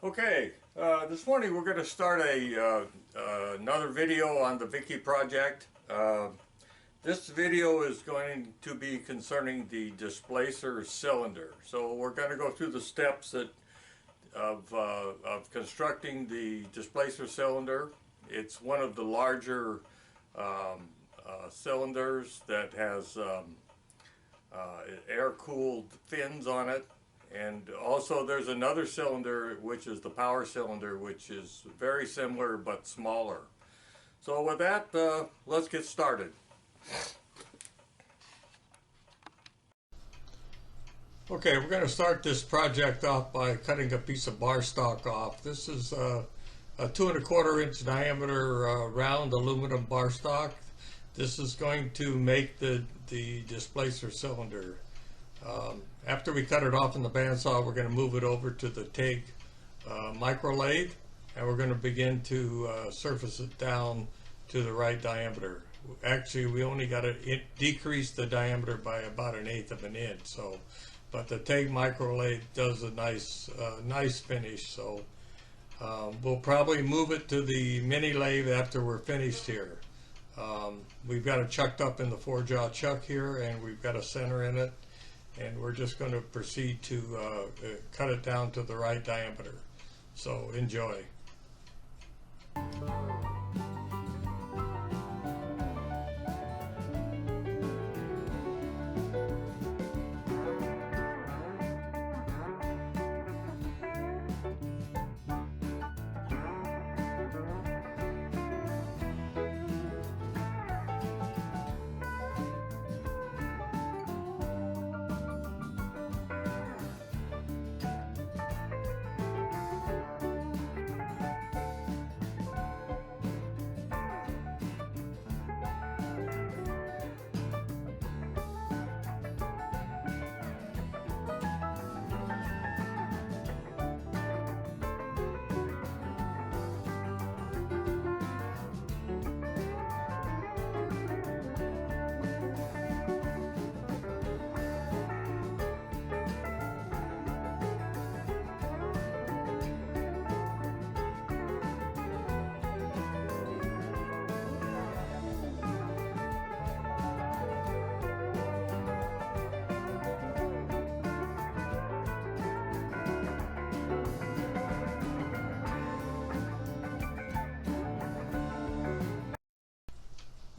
Okay, this morning we're going to start another video on the Vickie Project. This video is going to be concerning the displacer cylinder. So we're going to go through the steps of constructing the displacer cylinder. It's one of the larger cylinders that has air-cooled fins on it. And also there's another cylinder, which is the power cylinder, which is very similar but smaller. So with that, let's get started. Okay, we're going to start this project off by cutting a piece of bar stock off. This is a 2 1/4 inch diameter round aluminum bar stock. This is going to make the displacer cylinder. After we cut it off in the bandsaw, we're going to move it over to the TIG micro lathe, and we're going to begin to surface it down to the right diameter. Actually, we only got to decrease the diameter by about 1/8 of an inch. So, but the TIG micro lathe does a nice finish. So we'll probably move it to the mini lathe after we're finished here. We've got it chucked up in the 4-jaw chuck here, and we've got a center in it. And we're just going to proceed to cut it down to the right diameter. So enjoy.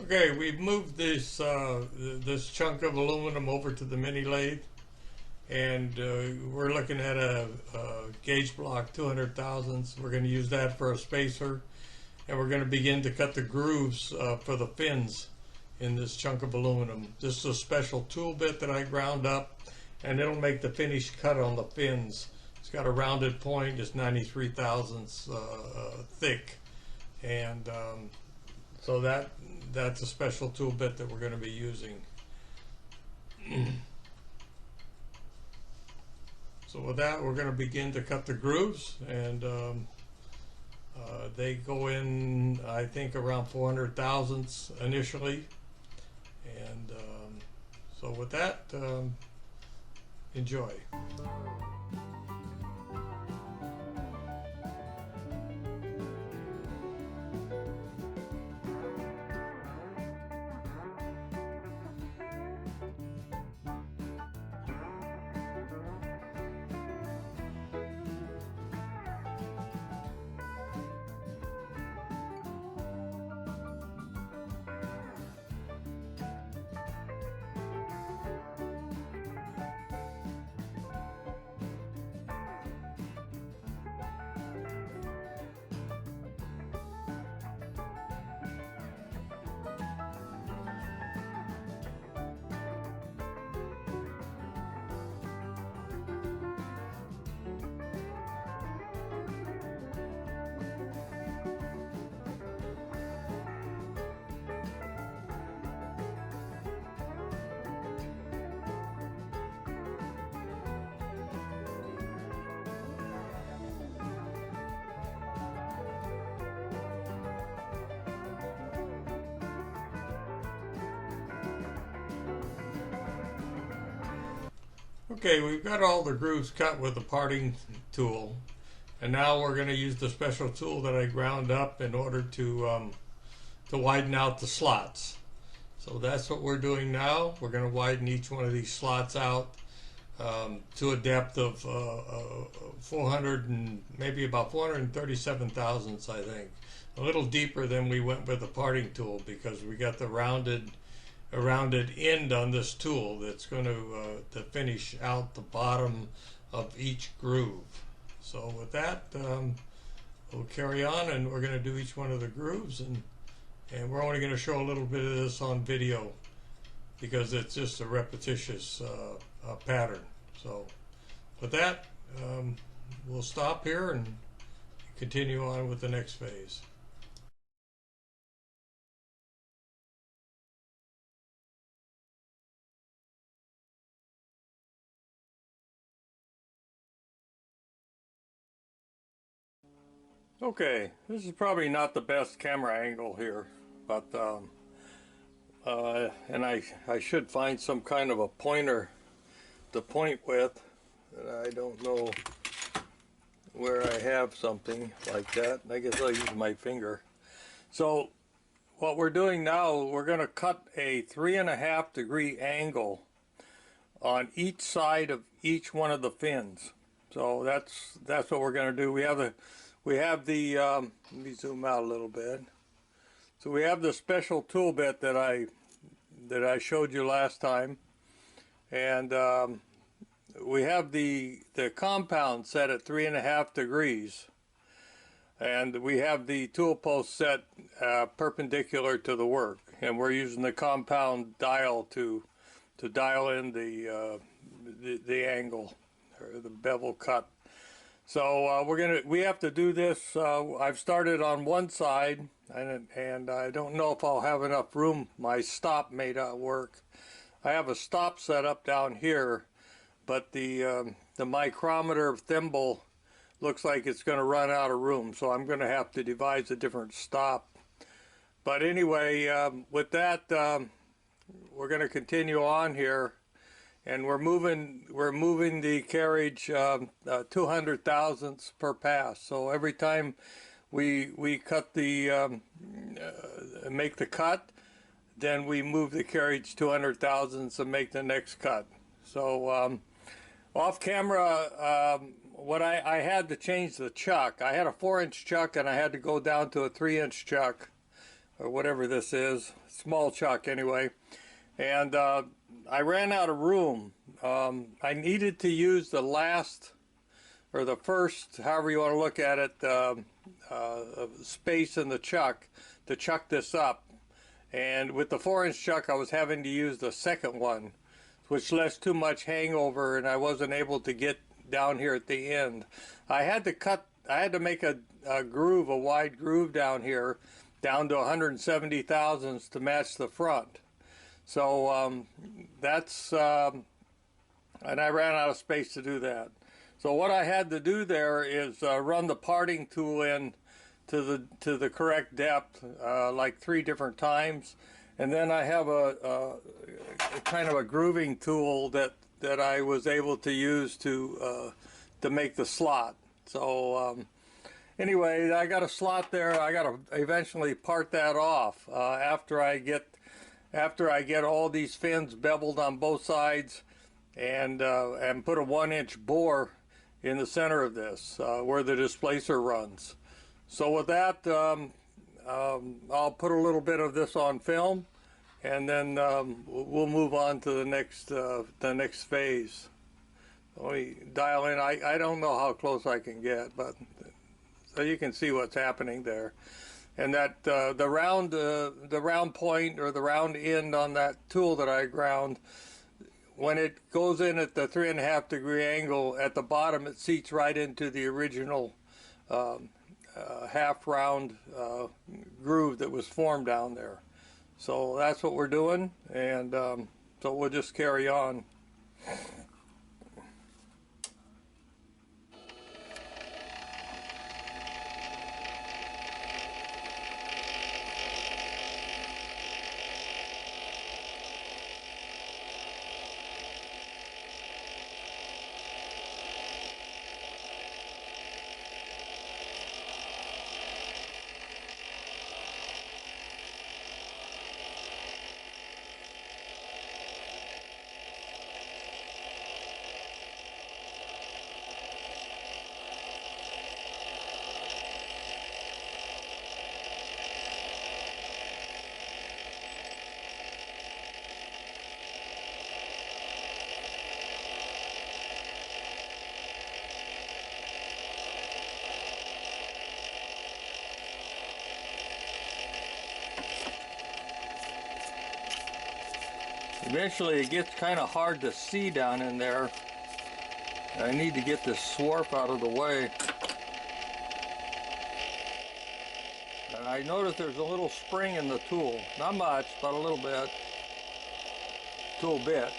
Okay, we've moved this this chunk of aluminum over to the mini lathe, and we're looking at a gauge block 200 thousandths. We're going to use that for a spacer, and we're going to begin to cut the grooves for the fins in this chunk of aluminum. This is a special tool bit that I ground up, and it'll make the finished cut on the fins. It's got a rounded point. It's 93 thousandths thick, and so that's a special tool bit that we're going to be using. So with that, we're going to begin to cut the grooves, and they go in, I think, around 400 thousandths initially. And so with that, enjoy. Okay, we've got all the grooves cut with the parting tool, And now we're going to use the special tool that I ground up in order to widen out the slots. So that's what we're doing now. We're going to widen each one of these slots out to a depth of 400 and maybe about 437 thousandths, I think. A little deeper than we went with the parting tool because we got the rounded end on this tool that's going to finish out the bottom of each groove. So with that, we'll carry on, and we're going to do each one of the grooves, and we're only going to show a little bit of this on video because it's just a repetitious pattern. So with that, we'll stop here and continue on with the next phase. Okay, this is probably not the best camera angle here, but and I should find some kind of a pointer to point with. I don't know where I have something like that. I guess I'll use my finger. So what we're doing now, we're going to cut a 3.5 degree angle on each side of each one of the fins. So that's what we're going to do. We have the let me zoom out a little bit. So we have the special tool bit that I showed you last time, and we have the compound set at 3.5 degrees, and we have the tool post set perpendicular to the work, and we're using the compound dial to dial in the angle or the bevel cut. So we have to do this. I've started on one side, and I don't know if I'll have enough room. My stop may not work. I have a stop set up down here, but the micrometer thimble looks like it's going to run out of room, so I'm going to have to devise a different stop. But anyway, with that, we're going to continue on here. And we're moving the carriage 200 thousandths per pass. So every time we cut the make the cut, then we move the carriage 200 thousandths and make the next cut. So off camera, what I had to change the chuck. I had a 4-inch chuck, and I had to go down to a 3-inch chuck, or whatever this is, small chuck anyway. And I ran out of room. I needed to use the last, or the first, however you want to look at it, space in the chuck to chuck this up. And with the 4-inch chuck, I was having to use the second one, which left too much hangover, and I wasn't able to get down here at the end. I had to make a groove, a wide groove down here, down to 170 thousandths to match the front. So and I ran out of space to do that. So what I had to do there is run the parting tool in to the correct depth like 3 different times, and then I have a kind of a grooving tool that I was able to use to make the slot. So anyway, I got a slot there. I got to eventually part that off after I get all these fins beveled on both sides, and put a 1-inch bore in the center of this where the displacer runs. So with that, I'll put a little bit of this on film, and then we'll move on to the next phase. Let me dial in. I don't know how close I can get, but so you can see what's happening there. And that the round point, or the round end on that tool that I ground, when it goes in at the 3.5 degree angle at the bottom, it seats right into the original half round groove that was formed down there. So that's what we're doing, and so we'll just carry on. Eventually it gets kind of hard to see down in there. I need to get this swarf out of the way. And I notice there's a little spring in the tool. Not much, but a little bit. Tool bit.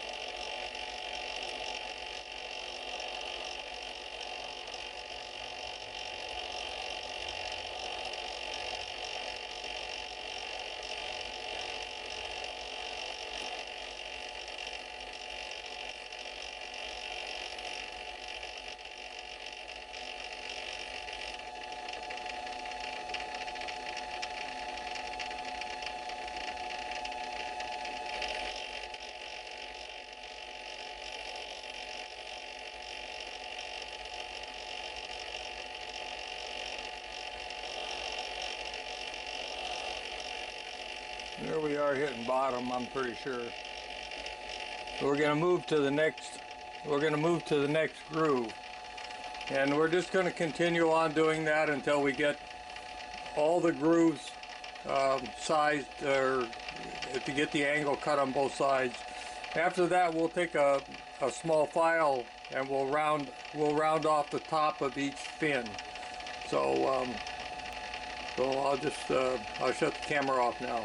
There we are hitting bottom, I'm pretty sure. We're going to move to the next groove. And we're just going to continue on doing that until we get all the grooves sized, or to get the angle cut on both sides. After that, we'll take a small file and we'll round off the top of each fin. So I'll shut the camera off now.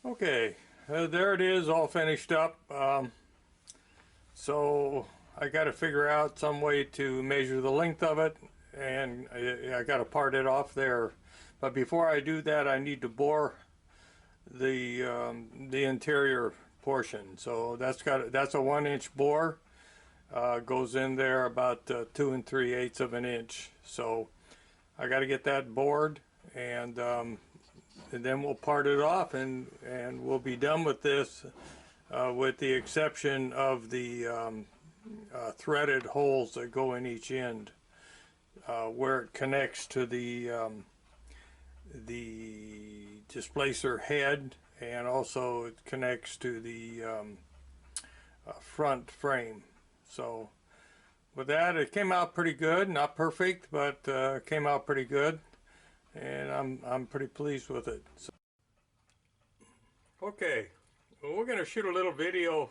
Okay, there it is, all finished up. So I got to figure out some way to measure the length of it, and I got to part it off there. But before I do that, I need to bore the interior portion. So that's a 1-inch bore. Goes in there about 2 3/8 of an inch. So I got to get that bored, and then we'll part it off, and we'll be done with this, with the exception of the threaded holes that go in each end, where it connects to the displacer head, and also it connects to the front frame. So with that, it came out pretty good. Not perfect, but came out pretty good. And I'm pretty pleased with it. So, okay, well, we're going to shoot a little video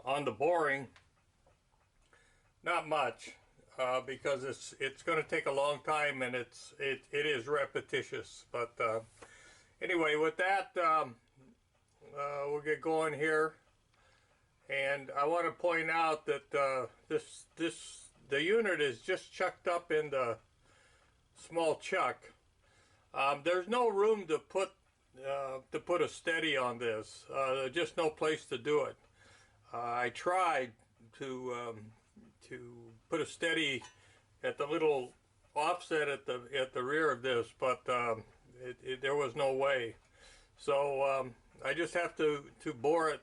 on the boring. Not much, because it's going to take a long time, and it is repetitious. But anyway, with that, we'll get going here. And I want to point out that the unit is just chucked up in the small chuck. There's no room to put a steady on this. There's just no place to do it. I tried to put a steady at the little offset at the rear of this, but there was no way. So I just have to bore it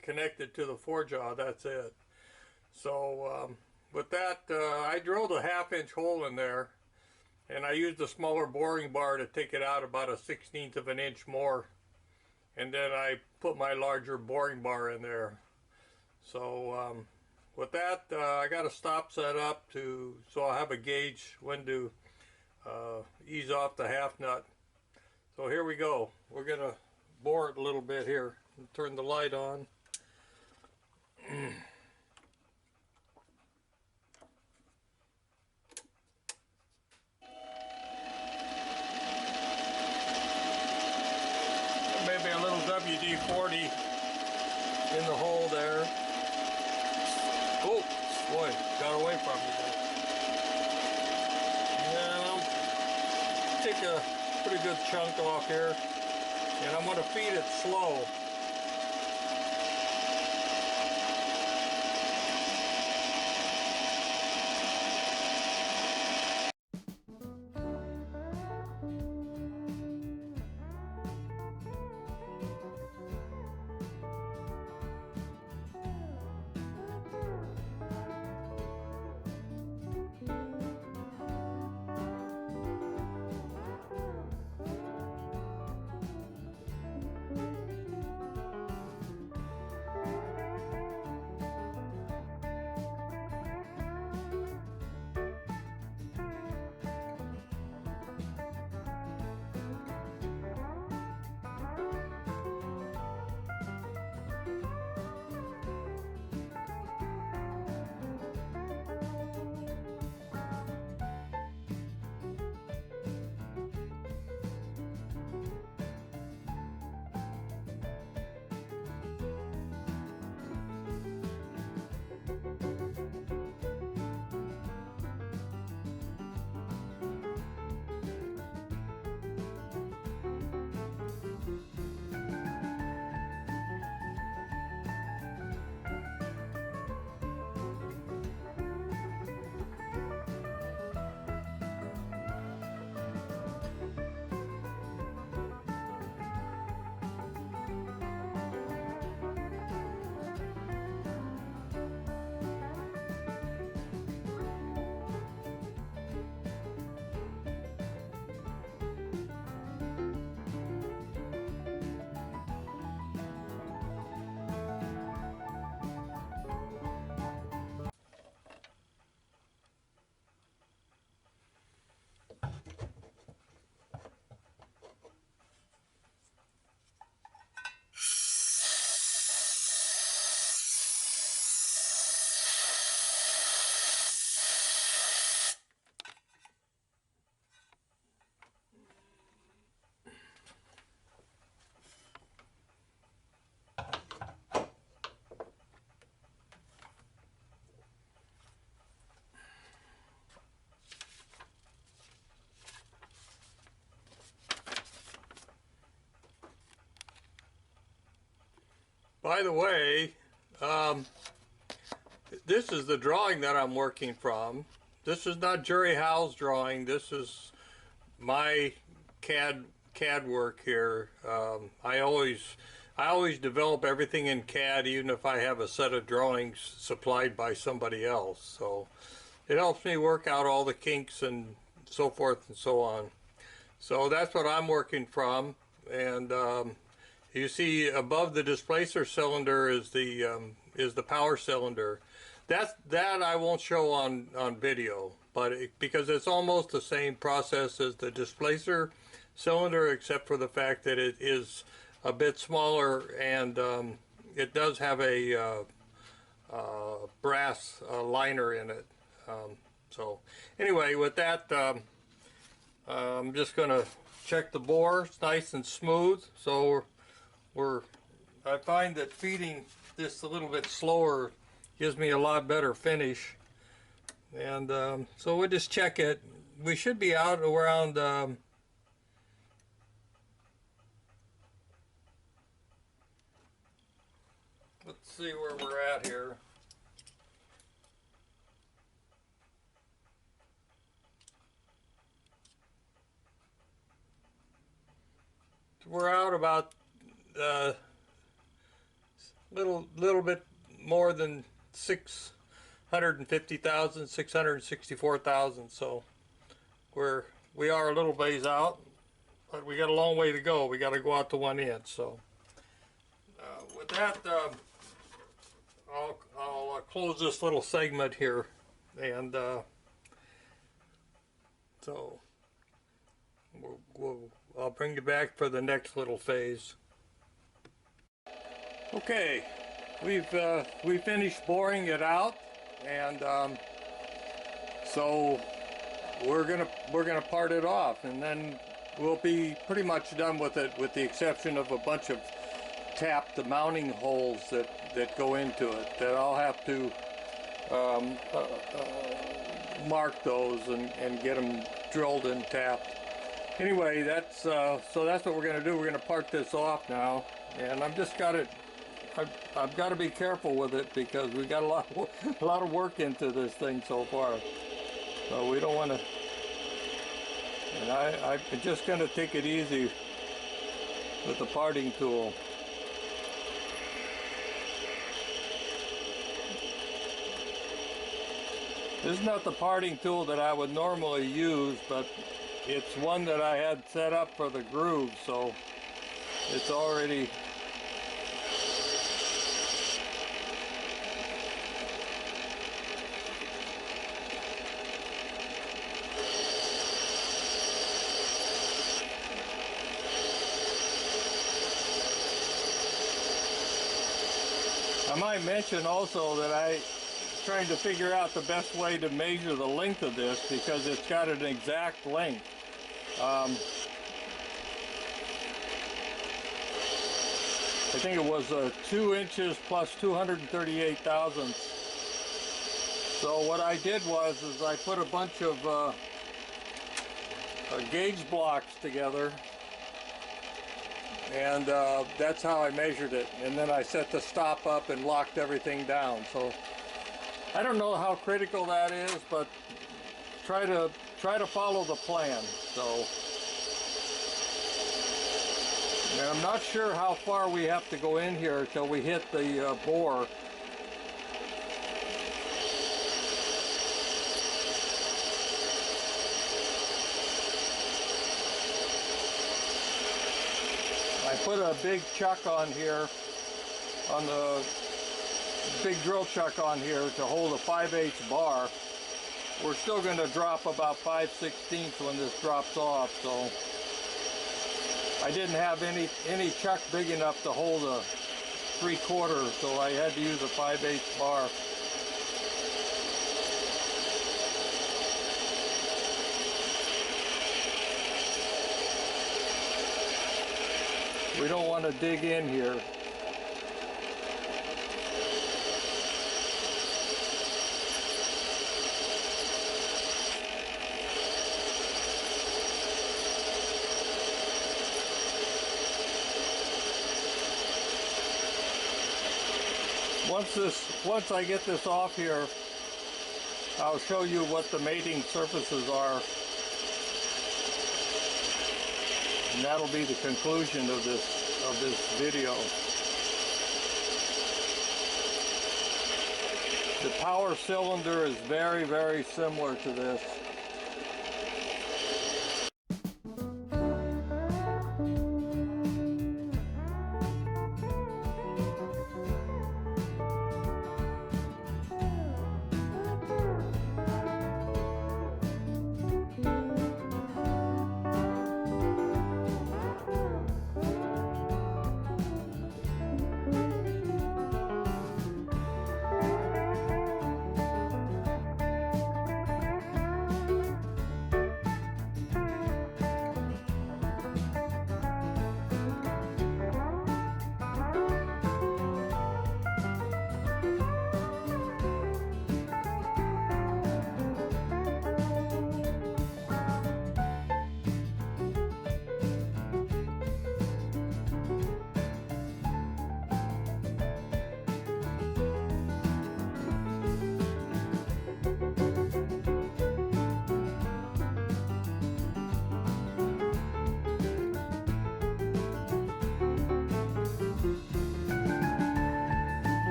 connected to the forejaw. That's it. So with that, I drilled a 1/2-inch hole in there, and I used a smaller boring bar to take it out about 1/16 of an inch more, and then I put my larger boring bar in there. So with that, I got a stop set up so I'll have a gauge when to ease off the half nut. So here we go. We're gonna bore it a little bit here. Turn the light on. Maybe a little WD-40 in the hole there. Oh, boy, got away from me there. Yeah, I'll take a pretty good chunk off here, and I'm going to feed it slow. By the way, this is the drawing that I'm working from. This is not Jerry Howell's drawing. This is my CAD work here. I always develop everything in CAD, even if I have a set of drawings supplied by somebody else. So it helps me work out all the kinks and so forth and so on. So that's what I'm working from. And you see above the displacer cylinder is the power cylinder. That I won't show on video, but because it's almost the same process as the displacer cylinder, except for the fact that it is a bit smaller, and it does have a brass liner in it. So anyway, with that, I'm just going to check the bore. It's nice and smooth. So I find that feeding this a little bit slower gives me a lot better finish. And so we'll just check it. We should be out around let's see where we're at here. We're out about little bit more than 650,000, 664,000. So we are a little ways out, but we got a long way to go. We got to go out to 1 inch. So with that, I'll close this little segment here, and so I'll bring you back for the next little phase. Okay, we finished boring it out, and so we're gonna part it off, and then we'll be pretty much done with it, with the exception of a bunch of tapped mounting holes that go into it, that I'll have to mark those and get them drilled and tapped. Anyway, that's so that's what we're going to do. We're going to part this off now, and I've got to be careful with it because we got a lot of work into this thing so far. So we don't want to. And I'm just going to take it easy with the parting tool. This is not the parting tool that I would normally use, but it's one that I had set up for the groove, so it's already I might mention also that I'm trying to figure out the best way to measure the length of this, because it's got an exact length. I think it was 2 inches plus 238 thousandths. So what I did was I put a bunch of gauge blocks together, and that's how I measured it. And then I set the stop up and locked everything down. So I don't know how critical that is, but try to follow the plan. So, and I'm not sure how far we have to go in here till we hit the bore. I put a big chuck on here, on the big drill chuck on here to hold a 5/8 bar. We're still going to drop about 5/16 when this drops off, so I didn't have any chuck big enough to hold a 3/4, so I had to use a 5/8 bar. We don't want to dig in here. Once I get this off here, I'll show you what the mating surfaces are, and that'll be the conclusion of this video. The power cylinder is very, very similar to this.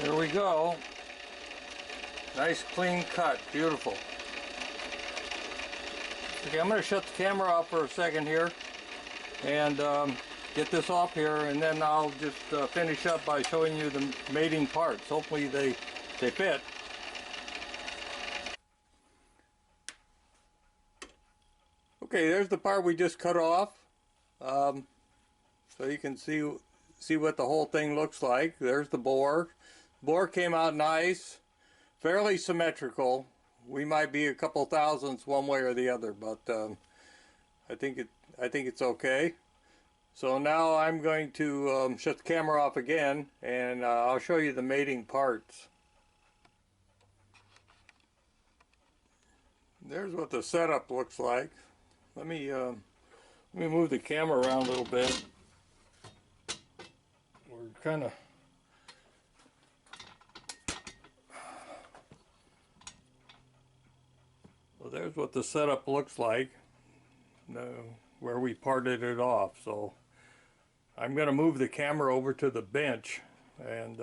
There we go. Nice clean cut, beautiful. Okay, I'm going to shut the camera off for a second here and get this off here, and then I'll just finish up by showing you the mating parts. Hopefully they fit. Okay, there's the part we just cut off. So you can see what the whole thing looks like. There's the bore. Bore came out nice, fairly symmetrical. We might be a couple thousandths one way or the other, but I think it's okay. So now I'm going to shut the camera off again, and I'll show you the mating parts. There's what the setup looks like. Let me move the camera around a little bit. We're kind of well, there's what the setup looks like, where we parted it off. So I'm going to move the camera over to the bench, and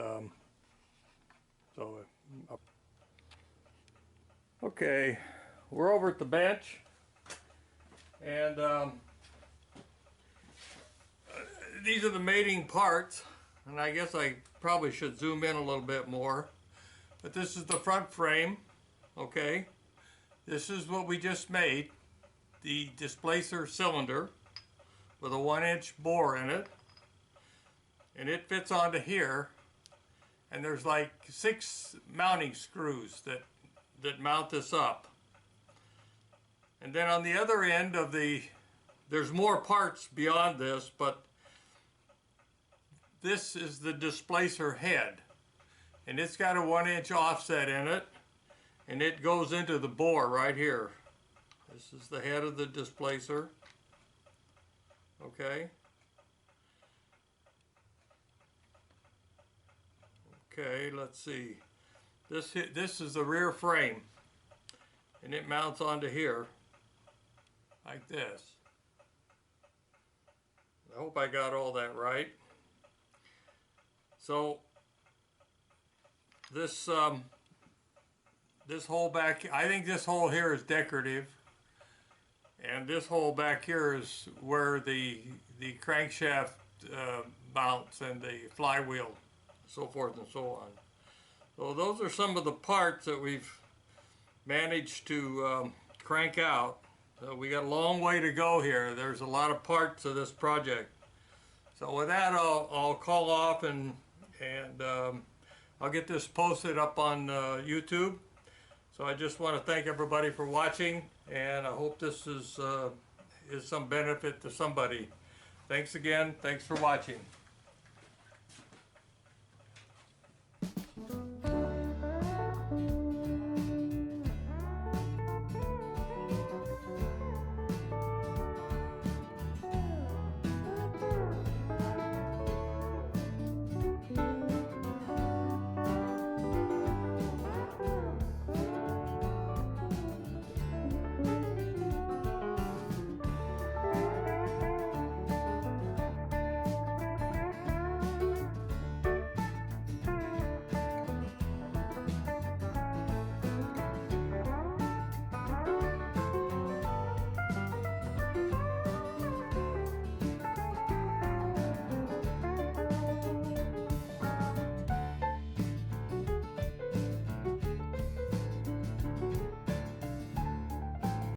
okay, we're over at the bench, and these are the mating parts, and I guess I probably should zoom in a little bit more, but this is the front frame. Okay, this is what we just made, the displacer cylinder with a 1-inch bore in it, and it fits onto here, and there's like 6 mounting screws that mount this up. And then on the other end of there's more parts beyond this, but this is the displacer head, and it's got a 1-inch offset in it, and it goes into the bore right here. This is the head of the displacer. Okay. Okay, let's see. This is the rear frame, and it mounts onto here like this. I hope I got all that right. So this this hole back, I think this hole here is decorative, and this hole back here is where the crankshaft mounts and the flywheel, so forth and so on. So those are some of the parts that we've managed to crank out. We got a long way to go here. There's a lot of parts of this project. So with that, I'll call off, and I'll get this posted up on YouTube. So I just want to thank everybody for watching, and I hope this is some benefit to somebody. Thanks again. Thanks for watching.